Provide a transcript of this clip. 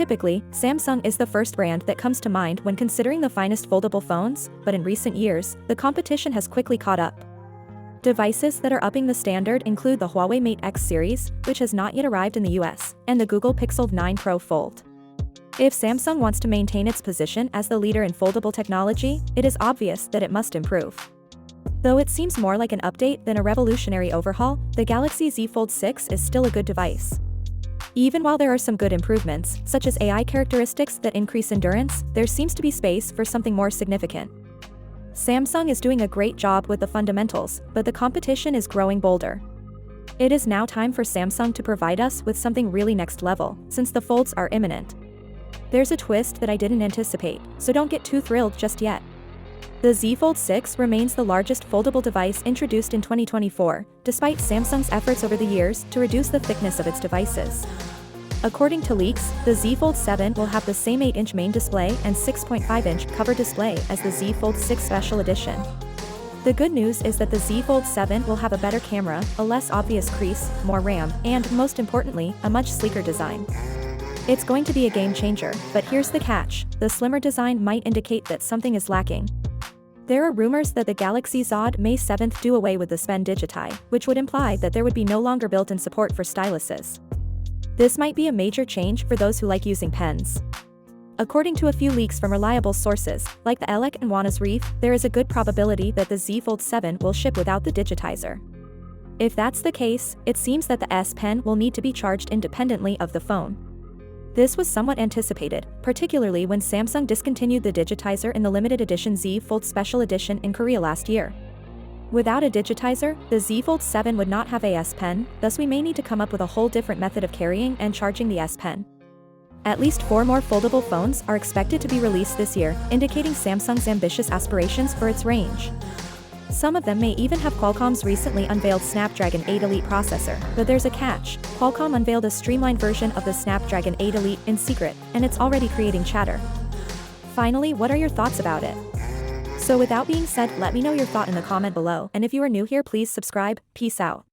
Typically, Samsung is the first brand that comes to mind when considering the finest foldable phones, but in recent years, the competition has quickly caught up. Devices that are upping the standard include the Huawei Mate X series, which has not yet arrived in the US, and the Google Pixel 9 Pro Fold. If Samsung wants to maintain its position as the leader in foldable technology, it is obvious that it must improve. Though it seems more like an update than a revolutionary overhaul, the Galaxy Z Fold 6 is still a good device. Even while there are some good improvements, such as AI characteristics that increase endurance, there seems to be space for something more significant. Samsung is doing a great job with the fundamentals, but the competition is growing bolder. It is now time for Samsung to provide us with something really next level, since the folds are imminent. There's a twist that I didn't anticipate, so don't get too thrilled just yet. The Z Fold 6 remains the largest foldable device introduced in 2024, despite Samsung's efforts over the years to reduce the thickness of its devices. According to leaks, the Z Fold 7 will have the same 8-inch main display and 6.5-inch cover display as the Z Fold 6 Special Edition. The good news is that the Z Fold 7 will have a better camera, a less obvious crease, more RAM, and, most importantly, a much sleeker design. It's going to be a game changer, but here's the catch: the slimmer design might indicate that something is lacking. There are rumors that the Galaxy Z May 7th do away with the Pen Digitize, which would imply that there would be no longer built-in support for styluses. This might be a major change for those who like using pens. According to a few leaks from reliable sources, like the Elec and Juana's Reef, there is a good probability that the Z Fold 7 will ship without the digitizer. If that's the case, it seems that the S Pen will need to be charged independently of the phone. This was somewhat anticipated, particularly when Samsung discontinued the digitizer in the limited edition Z Fold Special Edition in Korea last year. Without a digitizer, the Z Fold 7 would not have a S Pen, thus we may need to come up with a whole different method of carrying and charging the S Pen. At least 4 more foldable phones are expected to be released this year, indicating Samsung's ambitious aspirations for its range. Some of them may even have Qualcomm's recently unveiled Snapdragon 8 Elite processor, but there's a catch: Qualcomm unveiled a streamlined version of the Snapdragon 8 Elite in secret, and it's already creating chatter. Finally, what are your thoughts about it? So without being said, let me know your thought in the comment below, and if you are new here, please subscribe. Peace out.